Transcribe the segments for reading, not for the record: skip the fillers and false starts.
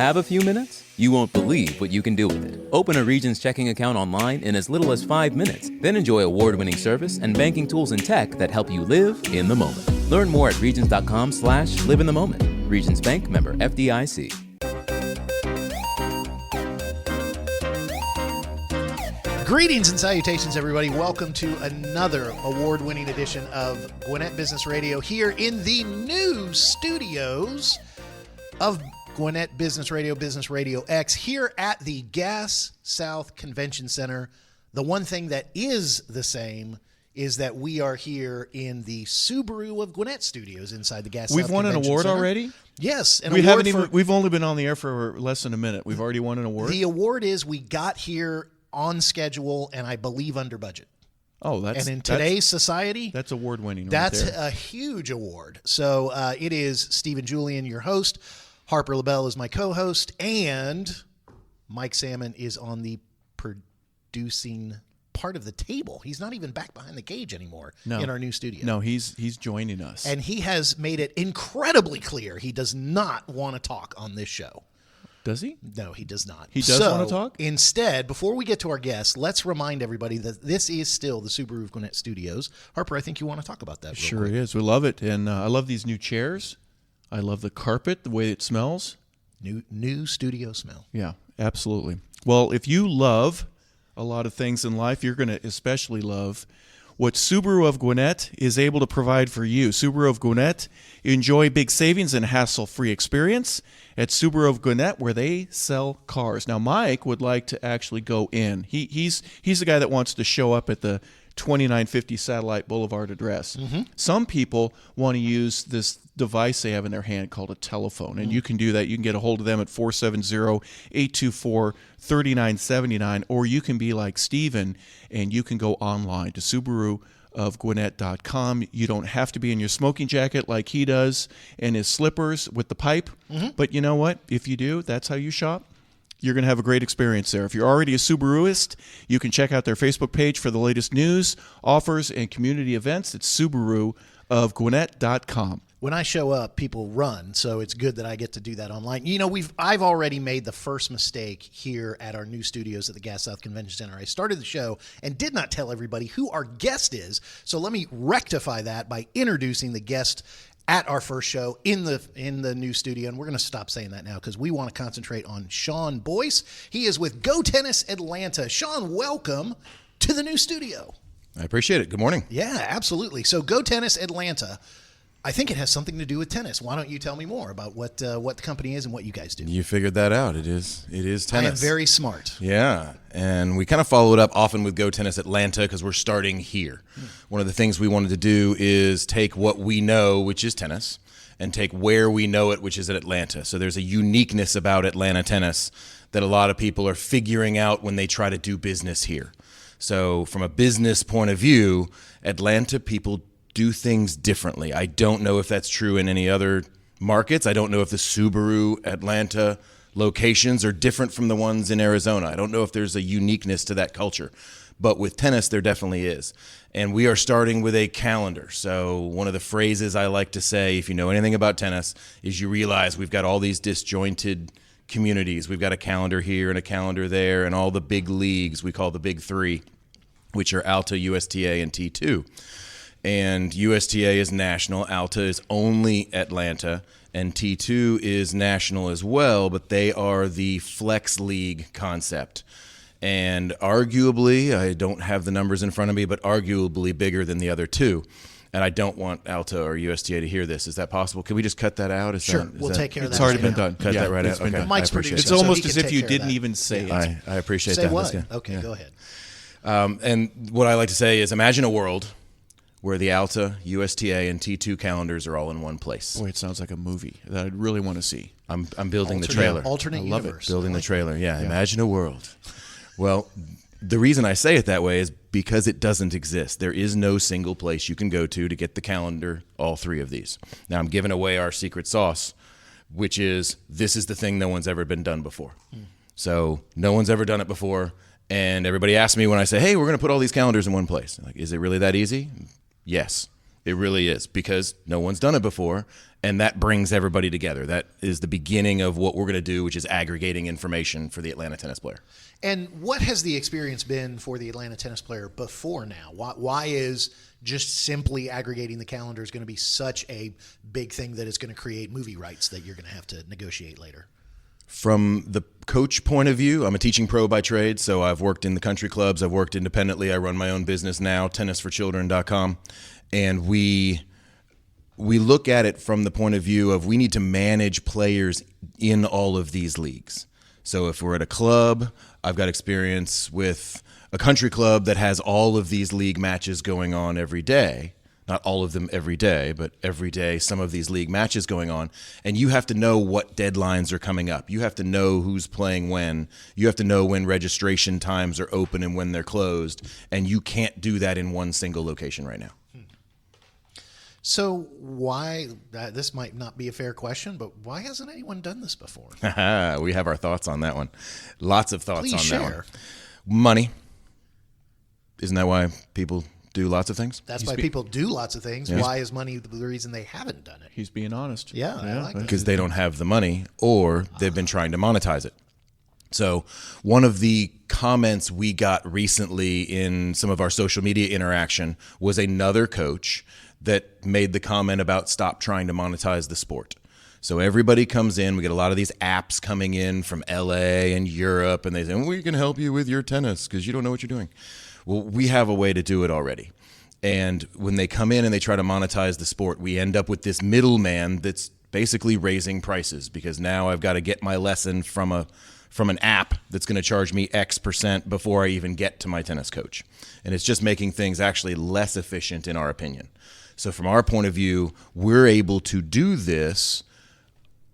Have a few minutes? You won't believe what you can do with it. Open a Regions checking account online in as little as 5 minutes. Then enjoy award-winning service and banking tools and tech that help you live in the moment. Learn more at regions.com/live in the moment. Regions Bank, member FDIC. Greetings and salutations, everybody. Welcome to another award-winning edition of Gwinnett Business Radio here in the new studios of Gwinnett Business Radio, Business Radio X, here at the Gas South Convention Center. The one thing that is the same is that we are here in the Subaru of Gwinnett studios inside the Gas South Convention Center. We've won an award already? Yes. We've only been on the air for less than a minute. We've already won an award? The award is we got here on schedule and I believe under budget. Oh, and in today's society, that's award-winning. That's right there. a huge award. So it is Stephen Julian, your host. Harper LaBelle is my co-host, and Mike Salmon is on the producing part of the table. He's not even back behind the cage anymore in our new studio. No, he's joining us. And he has made it incredibly clear he does not want to talk on this show. Does he? No, he does not. He does want to talk? Instead, before we get to our guests, let's remind everybody that this is still the Subaru of Gwinnett Studios. Harper, I think you want to talk about that. Sure it is. We love it. And I love these new chairs. I love the carpet, the way it smells. New studio smell. Yeah, absolutely. Well, if you love a lot of things in life, you're going to especially love what Subaru of Gwinnett is able to provide for you. Subaru of Gwinnett, enjoy big savings and hassle-free experience at Subaru of Gwinnett, where they sell cars. Now, Mike would like to actually go in. He's the guy that wants to show up at the 2950 Satellite Boulevard address. Mm-hmm. Some people want to use this device they have in their hand called a telephone, and you can do that. You can get a hold of them at 470-824-3979, or you can be like Steven, and you can go online to SubaruofGwinnett.com. You don't have to be in your smoking jacket like he does and his slippers with the pipe, but you know what? If you do, that's how you shop. You're going to have a great experience there. If you're already a Subaruist, you can check out their Facebook page for the latest news, offers, and community events. It's SubaruofGwinnett.com. When I show up, people run, so it's good that I get to do that online. You know, I've already made the first mistake here at our new studios at the Gas South Convention Center. I started the show and did not tell everybody who our guest is, so let me rectify that by introducing the guest at our first show in the new studio, and we're going to stop saying that now because we want to concentrate on Shaun Boyce. He is with GoTennis Atlanta. Shaun, welcome to the new studio. I appreciate it. Good morning. Yeah, absolutely. So GoTennis Atlanta, I think it has something to do with tennis. Why don't you tell me more about what the company is and what you guys do? You figured that out. It is tennis. I am very smart. Yeah, and we kind of follow it up often with GoTennis Atlanta because we're starting here. One of the things we wanted to do is take what we know, which is tennis, and take where we know it, which is at Atlanta. So there's a uniqueness about Atlanta tennis that a lot of people are figuring out when they try to do business here. So from a business point of view, Atlanta people do things differently. I don't know if that's true in any other markets. I don't know if the Subaru Atlanta locations are different from the ones in Arizona. I don't know if there's a uniqueness to that culture. But with tennis, there definitely is. And we are starting with a calendar. So one of the phrases I like to say, if you know anything about tennis, is you realize we've got all these disjointed communities. We've got a calendar here and a calendar there, and all the big leagues we call the big three, which are Alta, USTA, and T2. And USTA is national, Alta is only Atlanta, and T2 is national as well, but they are the flex league concept. And arguably, I don't have the numbers in front of me, but arguably bigger than the other two. And I don't want Alta or USTA to hear this. Is that possible? Can we just cut that out? Sure, we'll take care of that. It's already been done. Cut that right out. Okay. Mike's producing. It's So almost he as can if take you care of didn't that. even say it. I appreciate Say that. what? That's good. Okay, go ahead. And what I like to say is imagine a world where the Alta, USTA, and T2 calendars are all in one place. Boy, it sounds like a movie that I'd really want to see. I'm building the trailer. Alternate love universe. Building the trailer. Yeah, imagine a world. Well, the reason I say it that way is because it doesn't exist. There is no single place you can go to get the calendar, all three of these. Now, I'm giving away our secret sauce, which is this is the thing no one's ever been done before. So no one's ever done it before. And everybody asks me when I say, hey, we're going to put all these calendars in one place. Like, is it really that easy? Yes. It really is, because no one's done it before, and that brings everybody together. That is the beginning of what we're going to do, which is aggregating information for the Atlanta tennis player. And what has the experience been for the Atlanta tennis player before now? Why is just simply aggregating the calendar is going to be such a big thing that it's going to create movie rights that you're going to have to negotiate later? From the coach point of view, I'm a teaching pro by trade, so I've worked in the country clubs. I've worked independently. I run my own business now, tennisforchildren.com. And we look at it from the point of view of we need to manage players in all of these leagues. So if we're at a club, I've got experience with a country club that has all of these league matches going on every day. Not all of them every day, but every day some of these league matches going on. And you have to know what deadlines are coming up. You have to know who's playing when. You have to know when registration times are open and when they're closed. And you can't do that in one single location right now. So why, this might not be a fair question, but why hasn't anyone done this before? We have our thoughts on that one. Lots of thoughts Please on share. that one. Money. Isn't that why people do lots of things? That's why people do lots of things. Why is money the reason they haven't done it? He's being honest. Yeah, I like that. Because they don't have the money, or they've been trying to monetize it. So one of the comments we got recently in some of our social media interaction was another coach that made the comment about stop trying to monetize the sport. So everybody comes in. We get a lot of these apps coming in from LA and Europe, and they say, we can help you with your tennis because you don't know what you're doing. Well, we have a way to do it already. And when they come in and they try to monetize the sport, we end up with this middleman that's basically raising prices, because now I've got to get my lesson from an app that's going to charge me X% before I even get to my tennis coach. And it's just making things actually less efficient in our opinion. So from our point of view, we're able to do this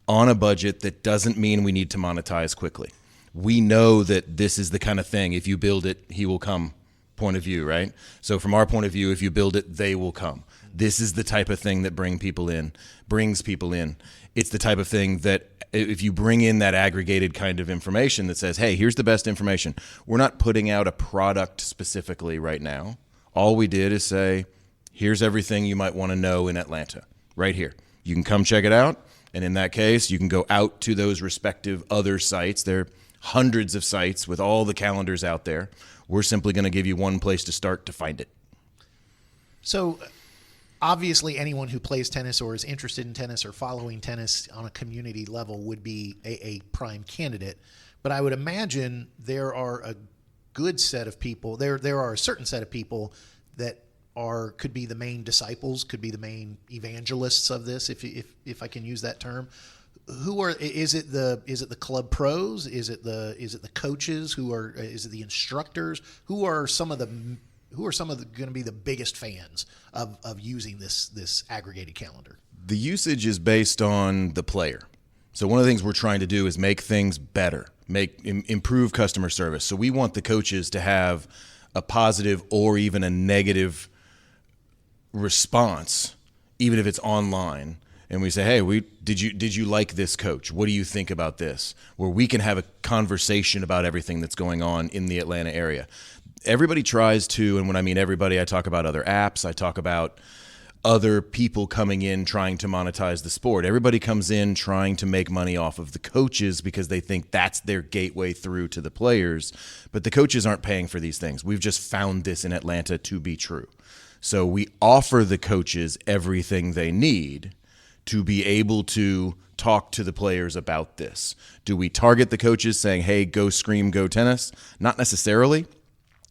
on a budget that doesn't mean we need to monetize quickly. We know that this is the kind of thing, if you build it, he will come point of view, right? So from our point of view, if you build it, they will come. This is the type of thing that brings people in. It's the type of thing that if you bring in that aggregated kind of information that says, hey, here's the best information. We're not putting out a product specifically right now. All we did is say, here's everything you might want to know in Atlanta, right here. You can come check it out. And in that case, you can go out to those respective other sites. There are hundreds of sites with all the calendars out there. We're simply going to give you one place to start to find it. So obviously anyone who plays tennis or is interested in tennis or following tennis on a community level would be a prime candidate. But I would imagine there are a good set of people. There are a certain set of people that could be the main disciples, could be the main evangelists of this, if I can use that term. Is it the club pros? Is it the coaches? Is it the instructors? Who are some of the going to be the biggest fans of using this aggregated calendar? The usage is based on the player. So one of the things we're trying to do is make things better, improve customer service. So we want the coaches to have a positive or even a negative response, even if it's online. And we say, hey, did you like this coach? What do you think about this? Where we can have a conversation about everything that's going on in the Atlanta area. Everybody tries to, and when I mean everybody, I talk about other apps. I talk about other people coming in trying to monetize the sport. Everybody comes in trying to make money off of the coaches because they think that's their gateway through to the players. But the coaches aren't paying for these things. We've just found this in Atlanta to be true. So we offer the coaches everything they need to be able to talk to the players about this. Do we target the coaches saying, hey, go scream, go tennis? Not necessarily,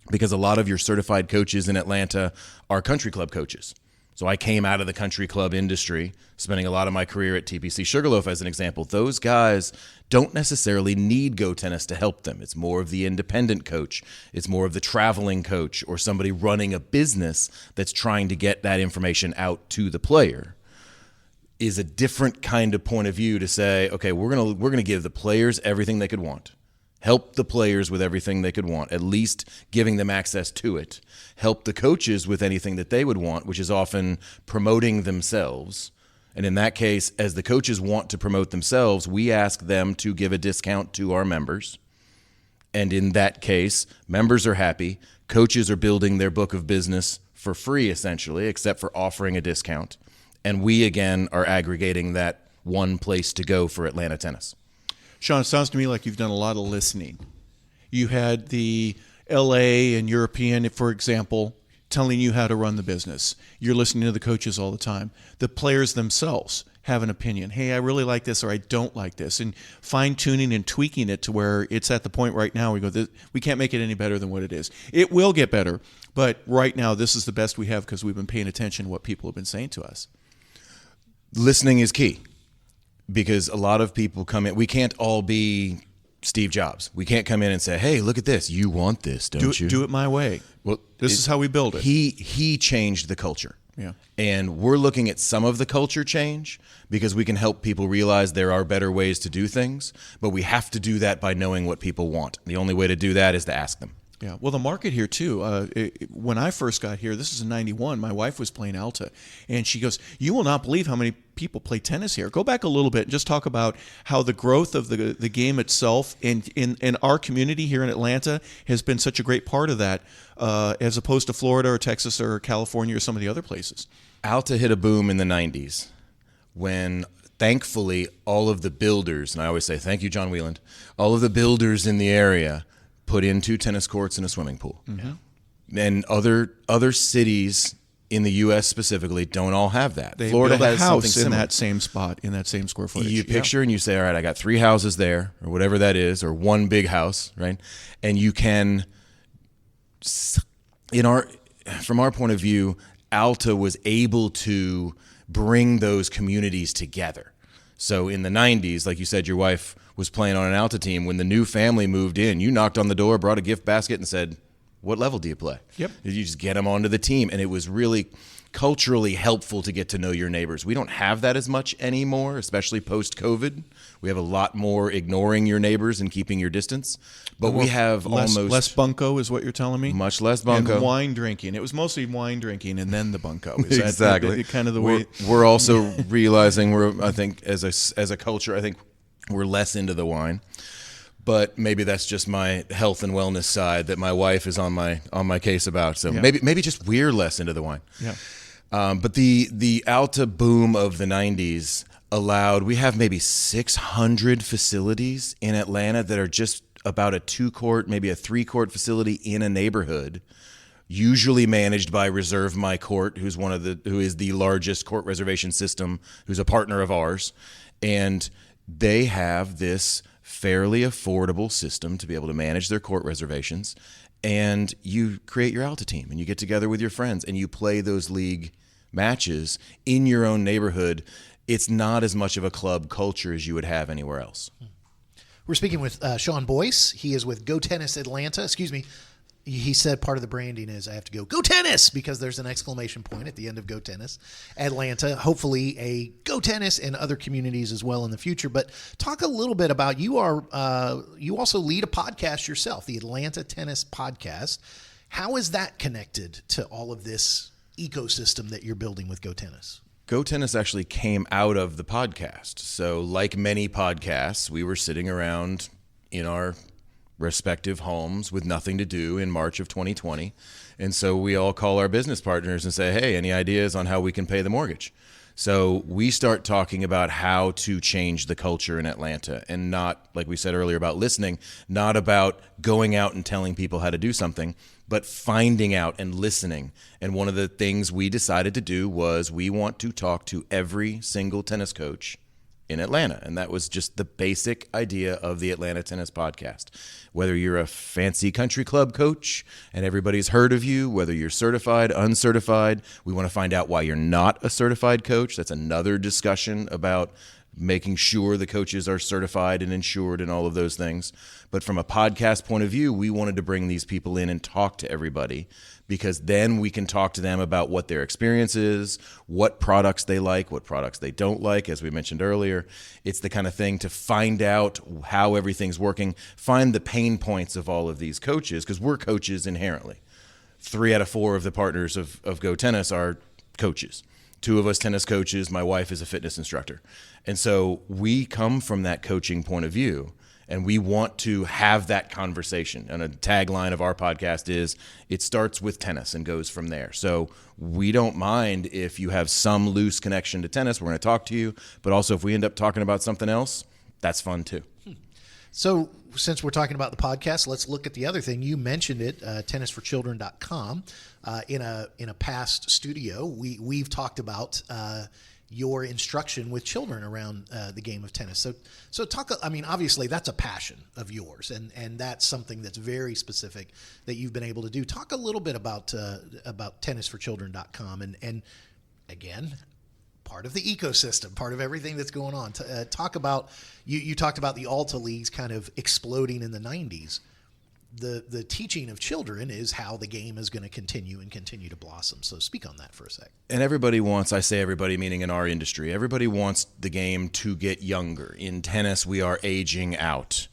because a lot of your certified coaches in Atlanta are country club coaches. So I came out of the country club industry, spending a lot of my career at TPC Sugarloaf as an example. Those guys don't necessarily need GoTennis to help them. It's more of the independent coach. It's more of the traveling coach or somebody running a business that's trying to get that information out to the player. Is a different kind of point of view to say, okay, we're gonna give the players everything they could want. Help the players with everything they could want, at least giving them access to it. Help the coaches with anything that they would want, which is often promoting themselves. And in that case, as the coaches want to promote themselves, we ask them to give a discount to our members. And in that case, members are happy. Coaches are building their book of business for free, essentially, except for offering a discount. And we, again, are aggregating that one place to go for Atlanta tennis. Shaun, it sounds to me like you've done a lot of listening. You had the LA and European, for example, telling you how to run the business. You're listening to the coaches all the time. The players themselves have an opinion. Hey, I really like this, or I don't like this, and fine-tuning and tweaking it to where it's at the point right now we go, we can't make it any better than what it is. It will get better, but right now this is the best we have because we've been paying attention to what people have been saying to us. Listening is key, because a lot of people come in. We can't all be Steve Jobs. We can't come in and say, hey, look at this. You want this, don't you? Do it my way. Well, this is how we build it. He changed the culture. Yeah. And we're looking at some of the culture change because we can help people realize there are better ways to do things, but we have to do that by knowing what people want. The only way to do that is to ask them. Yeah, well, the market here, too, when I first got here, this is in 91, my wife was playing Alta, and she goes, you will not believe how many people play tennis here. Go back a little bit and just talk about how the growth of the game itself and in our community here in Atlanta has been such a great part of that, as opposed to Florida or Texas or California or some of the other places. Alta hit a boom in the 90s when, thankfully, all of the builders, and I always say thank you, John Wieland, all of the builders in the area put in 2 tennis courts and a swimming pool. Mm-hmm. And other cities in the U.S. specifically don't all have that. They Florida build a has house something in similar. that same spot, in that same square footage. You picture and you say, all right, I got 3 houses there, or whatever that is, or one big house, right? And you can, from our point of view, Alta was able to bring those communities together. So in the 90s, like you said, your wife was playing on an Alta team. When the new family moved in, you knocked on the door, brought a gift basket, and said, what level do you play? Yep. You just get them onto the team. And it was really culturally helpful to get to know your neighbors. We don't have that as much anymore, especially post-COVID. We have a lot more ignoring your neighbors and keeping your distance. But we have less bunko is what you're telling me? Much less bunko. And wine drinking. It was mostly wine drinking and then the bunko. Is exactly. That kind of the way? We're also realizing I think as a culture, I think we're less into the wine. But maybe that's just my health and wellness side that my wife is on my case about. So maybe just we're less into the wine. Yeah. But the Alta boom of the 90s allowed, we have maybe 600 facilities in Atlanta that are just about a 2-court, maybe a 3-court facility in a neighborhood, usually managed by Reserve My Court, who is the largest court reservation system, who's a partner of ours. And they have this fairly affordable system to be able to manage their court reservations. And you create your Alta team and you get together with your friends and you play those league matches in your own neighborhood. It's not as much of a club culture as you would have anywhere else. We're speaking with Shaun Boyce. He is with GoTennis Atlanta. Excuse me. He said part of the branding is I have to go GoTennis because there's an exclamation point at the end of GoTennis Atlanta. Hopefully a GoTennis and other communities as well in the future. But talk a little bit about you also lead a podcast yourself, the Atlanta Tennis Podcast. How is that connected to all of this ecosystem that you're building with GoTennis? GoTennis actually came out of the podcast. So like many podcasts, we were sitting around in our respective homes with nothing to do in March of 2020. And so we all call our business partners and say, hey, any ideas on how we can pay the mortgage? So we start talking about how to change the culture in Atlanta, and not, like we said earlier about listening, not about going out and telling people how to do something, but finding out and listening. And one of the things we decided to do was we want to talk to every single tennis coach in Atlanta. And that was just the basic idea of the Atlanta Tennis Podcast. Whether you're a fancy country club coach and everybody's heard of you, whether you're certified, uncertified, we want to find out why you're not a certified coach. That's another discussion about making sure the coaches are certified and insured and all of those things. But from a podcast point of view, we wanted to bring these people in and talk to everybody, because then we can talk to them about what their experience is, what products they like, what products they don't like. As we mentioned earlier, it's the kind of thing to find out how everything's working, find the pain points of all of these coaches, because we're coaches inherently. 3 out of 4 of the partners of GoTennis are coaches. 2 of us tennis coaches. My wife is a fitness instructor. And so we come from that coaching point of view. And we want to have that conversation. And a tagline of our podcast is, it starts with tennis and goes from there. So we don't mind if you have some loose connection to tennis. We're going to talk to you. But also if we end up talking about something else, that's fun too. So since we're talking about the podcast, let's look at the other thing. You mentioned it, tennisforchildren.com. In a past studio, we've talked about your instruction with children around the game of tennis. So talk. I mean, obviously that's a passion of yours, and that's something that's very specific that you've been able to do. Talk a little bit about tennisforchildren.com, and again, part of the ecosystem, part of everything that's going on. Talk about you talked about the Alta leagues kind of exploding in the 90s. The teaching of children is how the game is going to continue to blossom. So speak on that for a sec. And everybody wants, I say everybody meaning in our industry, everybody wants the game to get younger. In tennis, we are aging out.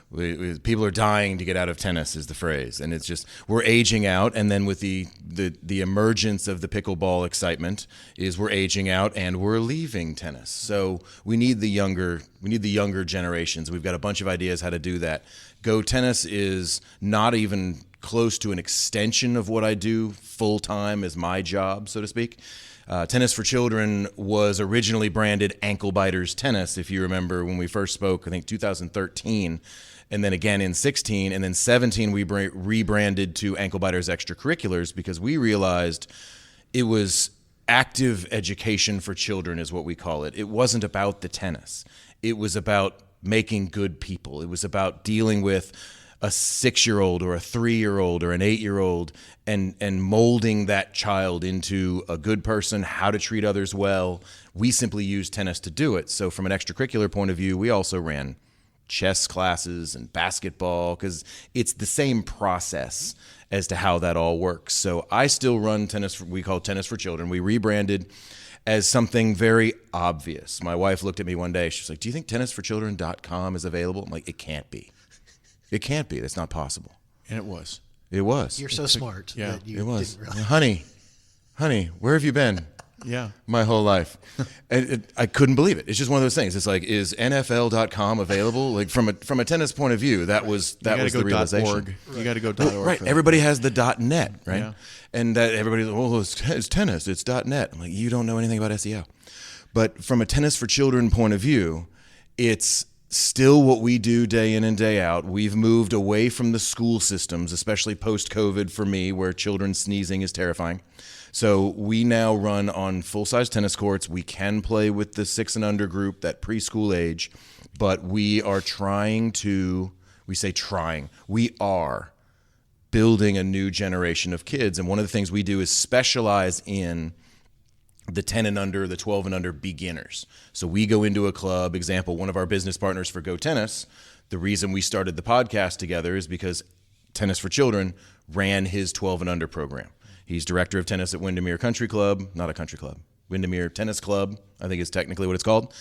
People are dying to get out of tennis is the phrase. And it's just, we're aging out. And then with the emergence of the pickleball excitement is we're aging out and we're leaving tennis. So we need the younger generations. We've got a bunch of ideas how to do that. GoTennis is not even close to an extension of what I do full time as my job, so to speak. Tennis for Children was originally branded Ankle Biters Tennis, if you remember when we first spoke, I think 2013, and then again in 16, and then 17 we rebranded to Ankle Biters Extracurriculars because we realized it was active education for children is what we call it. It wasn't about the tennis. It was about making good people. It was about dealing with a 6-year-old or a 3-year-old or an 8-year-old and molding that child into a good person, how to treat others well. We simply used tennis to do it. So from an extracurricular point of view, we also ran chess classes and basketball because it's the same process as to how that all works. So I still run tennis. We call it Tennis for Children. We rebranded as something very obvious. My wife looked at me one day. She was like, do you think tennisforchildren.com is available? I'm like, it can't be. It can't be. That's not possible. And it was. It was. You're so smart that you it was. didn't realize. Honey, where have you been? Yeah. My whole life. And I couldn't believe it. It's just one of those things. It's like, is NFL.com available? Like from a tennis point of view, that was the realization. .org. You got to go Well, .org. right. Everybody has the .net, right? Yeah. And that everybody's, well, it's tennis. It's .net. I'm like, you don't know anything about SEO. But from a Tennis for Children point of view, it's still what we do day in and day out. We've moved away from the school systems, especially post-COVID for me, where children sneezing is terrifying. So we now run on full-size tennis courts. We can play with the 6 and under group, that preschool age, but we are we are building a new generation of kids. And one of the things we do is specialize in the 10 and under, the 12 and under beginners. So we go into a club, example, one of our business partners for GoTennis, the reason we started the podcast together is because Tennis for Children ran his 12 and under program. He's director of tennis at Windermere Country Club, not a country club, Windermere Tennis Club, I think is technically what it's called.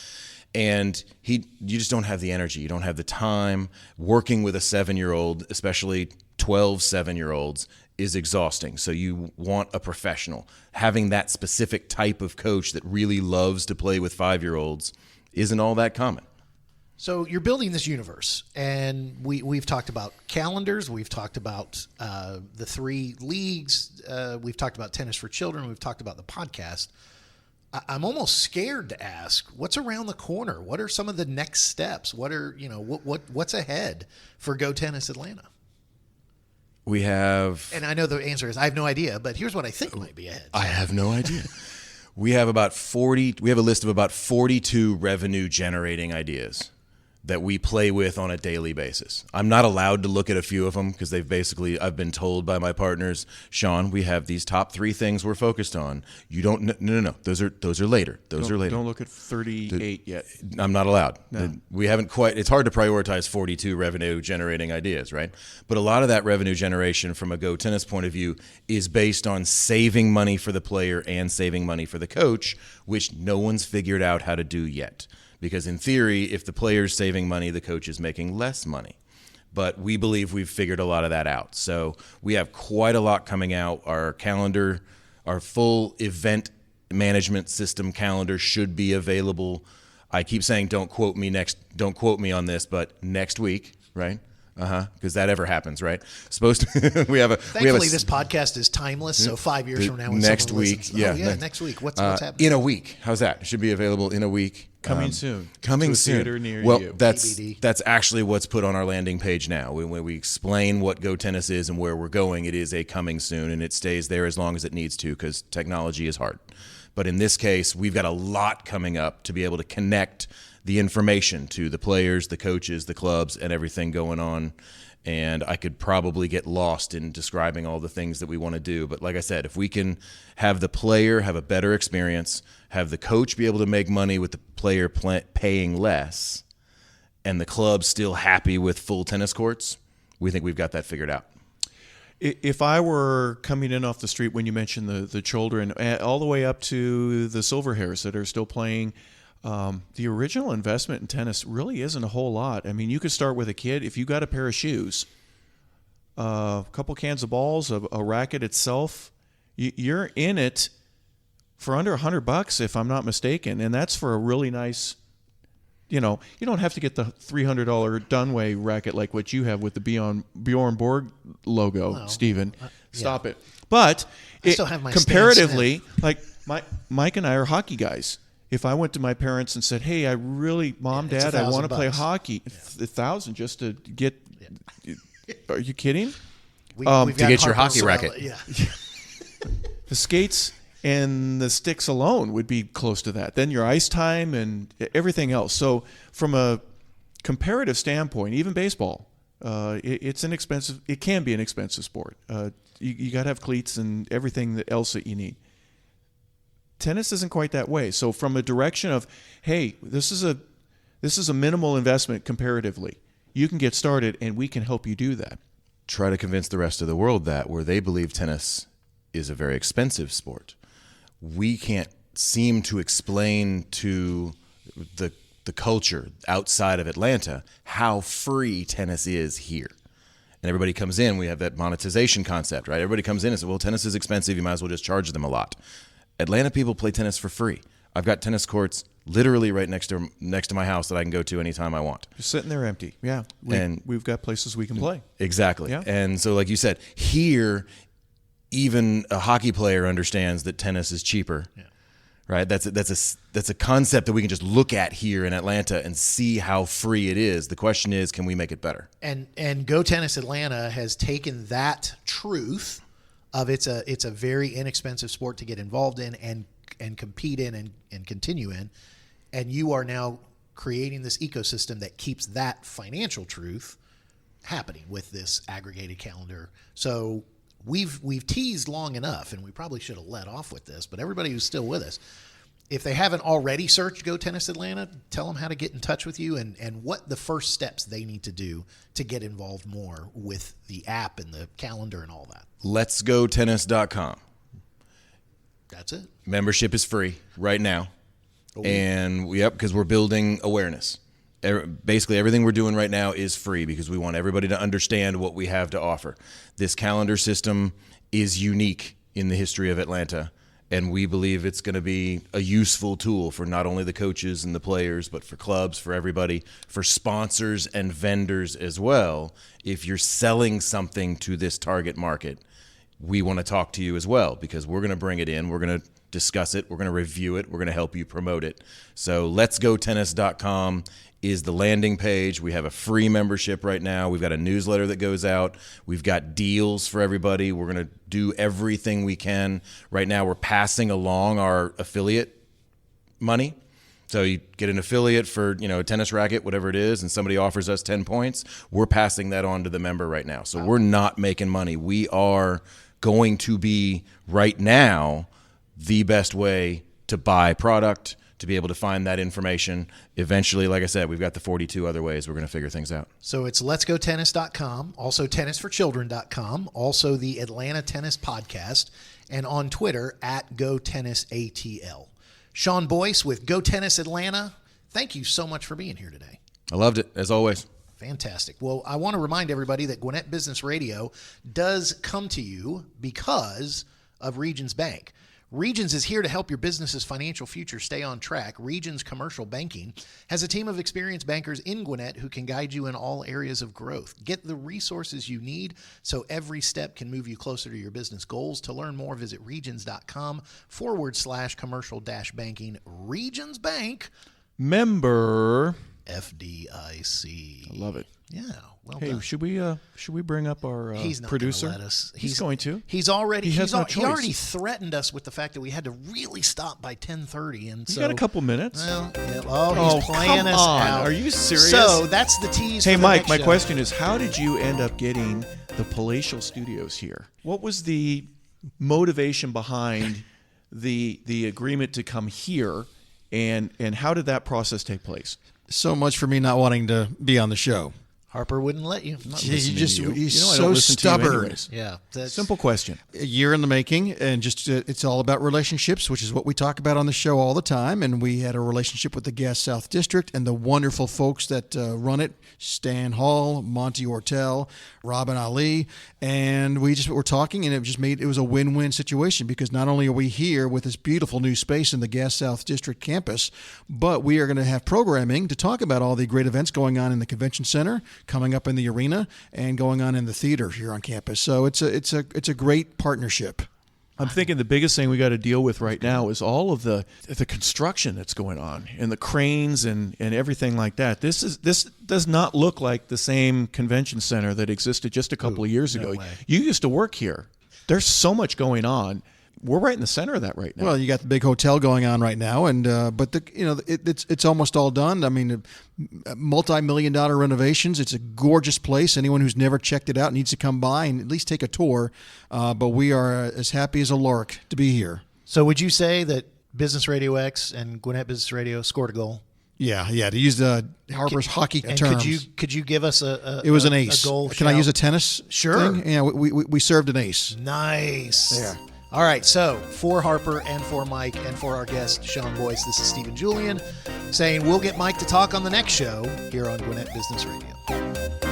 And you just don't have the energy. You don't have the time. Working with a 7-year-old, especially 12 7-year-olds, is exhausting. So you want a professional. Having that specific type of coach that really loves to play with 5-year-olds isn't all that common. So you're building this universe, and we've talked about calendars. We've talked about the 3 leagues. We've talked about Tennis for Children. We've talked about the podcast. I'm almost scared to ask, what's around the corner? What are some of the next steps? What are, what's ahead for GoTennis Atlanta? We have... And I know the answer is I have no idea, but here's what I think might be ahead. I have no idea. We have a list of about 42 revenue generating ideas that we play with on a daily basis. I'm not allowed to look at a few of them because I've been told by my partners, Shaun, we have these top 3 things we're focused on. You don't, no. Those are later. Those are later. Don't look at 38 yet. I'm not allowed. No. We haven't quite, it's hard to prioritize 42 revenue generating ideas, right? But a lot of that revenue generation from a GoTennis point of view is based on saving money for the player and saving money for the coach, which no one's figured out how to do yet. Because in theory, if the player's saving money, the coach is making less money. But we believe we've figured a lot of that out. So we have quite a lot coming out. Our calendar, our full event management system calendar should be available. I keep saying don't quote me on this, but next week, right? Because that ever happens, right? Supposed to Thankfully, this podcast is timeless. So 5 years from now, when next someone week, listens, next week. What's happening? in a week? How's that? It should be available in a week. Coming soon. Coming to a soon. Theater near well, you. that's actually what's put on our landing page now. When we explain what GoTennis is and where we're going, it is a coming soon, and it stays there as long as it needs to because technology is hard. But in this case, we've got a lot coming up to be able to connect the information to the players, the coaches, the clubs, and everything going on. And I could probably get lost in describing all the things that we want to do. But like I said, if we can have the player have a better experience, have the coach be able to make money with the player paying less, and the club still happy with full tennis courts, we think we've got that figured out. If I were coming in off the street when you mentioned the children, all the way up to the silver hairs that are still playing, the original investment in tennis really isn't a whole lot. I mean, you could start with a kid. If you got a pair of shoes, a couple cans of balls, a racket itself, you're in it for under $100, if I'm not mistaken. And that's for a really nice, you don't have to get the $300 Dunway racket like what you have with the Bjorn Borg logo, Stephen. Stop it. But I still have my comparatively, like Mike and I are hockey guys. If I went to my parents and said, "Hey, Mom, Dad, I want to play hockey," $1,000 just to get. Are you kidding? To get your hockey racket. The skates and the sticks alone would be close to that. Then your ice time and everything else. So from a comparative standpoint, even baseball, it's an expensive. It can be an expensive sport. You got to have cleats and everything else that you need. Tennis isn't quite that way. So from a direction of, hey, this is a minimal investment comparatively. You can get started, and we can help you do that. Try to convince the rest of the world that where they believe tennis is a very expensive sport. We can't seem to explain to the culture outside of Atlanta how free tennis is here. And everybody comes in, we have that monetization concept, right? Everybody comes in and says, well, tennis is expensive, you might as well just charge them a lot. Atlanta people play tennis for free. I've got tennis courts literally right next to my house that I can go to anytime I want. Just sitting there empty. Yeah. We've got places we can play. Exactly. Yeah. And so like you said, here even a hockey player understands that tennis is cheaper. Yeah. Right? That's a concept that we can just look at here in Atlanta and see how free it is. The question is, can we make it better? And GoTennis Atlanta has taken that truth of it's a very inexpensive sport to get involved in and compete in and continue in, and you are now creating this ecosystem that keeps that financial truth happening with this aggregated calendar. So we've teased long enough, and we probably should have let off with this, but everybody who's still with us, if they haven't already searched GoTennis Atlanta, tell them how to get in touch with you and what the first steps they need to do to get involved more with the app and the calendar and all that. Let'sGoTennis.com. That's it. Membership is free right now. And because we're building awareness. Basically, everything we're doing right now is free because we want everybody to understand what we have to offer. This calendar system is unique in the history of Atlanta, and we believe it's going to be a useful tool for not only the coaches and the players, but for clubs, for everybody, for sponsors and vendors as well. If you're selling something to this target market, we want to talk to you as well because we're going to bring it in. We're going to discuss it. We're going to review it. We're going to help you promote it. So letsgotennis.com is the landing page. We have a free membership right now. We've got a newsletter that goes out. We've got deals for everybody. We're going to do everything we can. Right now we're passing along our affiliate money. So you get an affiliate for, a tennis racket, whatever it is, and somebody offers us 10 points. We're passing that on to the member right now. So we're not making money. We are going to be right now the best way to buy product, to be able to find that information. Eventually, like I said, we've got the 42 other ways we're going to figure things out. So it's letsgotennis.com, also tennisforchildren.com, also the Atlanta Tennis Podcast, and on Twitter at GoTennisATL. Shaun Boyce with GoTennis Atlanta, thank you so much for being here today. I loved it, as always. Fantastic. Well, I want to remind everybody that Gwinnett Business Radio does come to you because of Regions Bank. Regions is here to help your business's financial future stay on track. Regions Commercial Banking has a team of experienced bankers in Gwinnett who can guide you in all areas of growth. Get the resources you need so every step can move you closer to your business goals. To learn more, visit regions.com/commercial-banking. Regions Bank. Member FDIC. I love it. Yeah, well Hey, done. should we bring up our He's not producer? gonna let us. He's going to. He's already. He has no he choice. already threatened us with the fact that we had to really stop by 10:30, and You so got a couple minutes. Well, yeah, he's Oh, playing come us on. out. Are you serious? So that's the tease. Hey, for the Mike, next my show. question is, how did you end up getting the palatial studios here? What was the motivation behind the agreement to come here, and how did that process take place? So much for me not wanting to be on the show. Harper wouldn't let you. He's You know I so don't listen to you stubborn. anyways. Yeah, that's, Simple question. A year in the making, and just it's all about relationships, which is what we talk about on the show all the time. And we had a relationship with the Gas South District and the wonderful folks that run it: Stan Hall, Monty Ortel, Robin Ali, and we just were talking, and it was a win-win situation, because not only are we here with this beautiful new space in the Gas South District campus, but we are going to have programming to talk about all the great events going on in the convention center, coming up in the arena, and going on in the theater here on campus. So it's a great partnership. I'm thinking the biggest thing we got to deal with right now is all of the construction that's going on, and the cranes and everything like that. This does not look like the same convention center that existed just a couple of years ago. way. You used to work here. There's so much going on. We're right in the center of that right now. Well, you got the big hotel going on right now, and but it's almost all done. I mean, multi-million-dollar renovations. It's a gorgeous place. Anyone who's never checked it out needs to come by and at least take a tour. But we are as happy as a lark to be here. So would you say that Business Radio X and Gwinnett Business Radio scored a goal? Yeah. To use the Harper's hockey And terms. could you give us a It was an ace. A goal Can I shout? use a tennis? Sure. Thing? Yeah, we served an ace. Nice. Yeah. All right, so for Harper and for Mike and for our guest, Shaun Boyce, this is Stephen Julian saying we'll get Mike to talk on the next show here on Gwinnett Business Radio.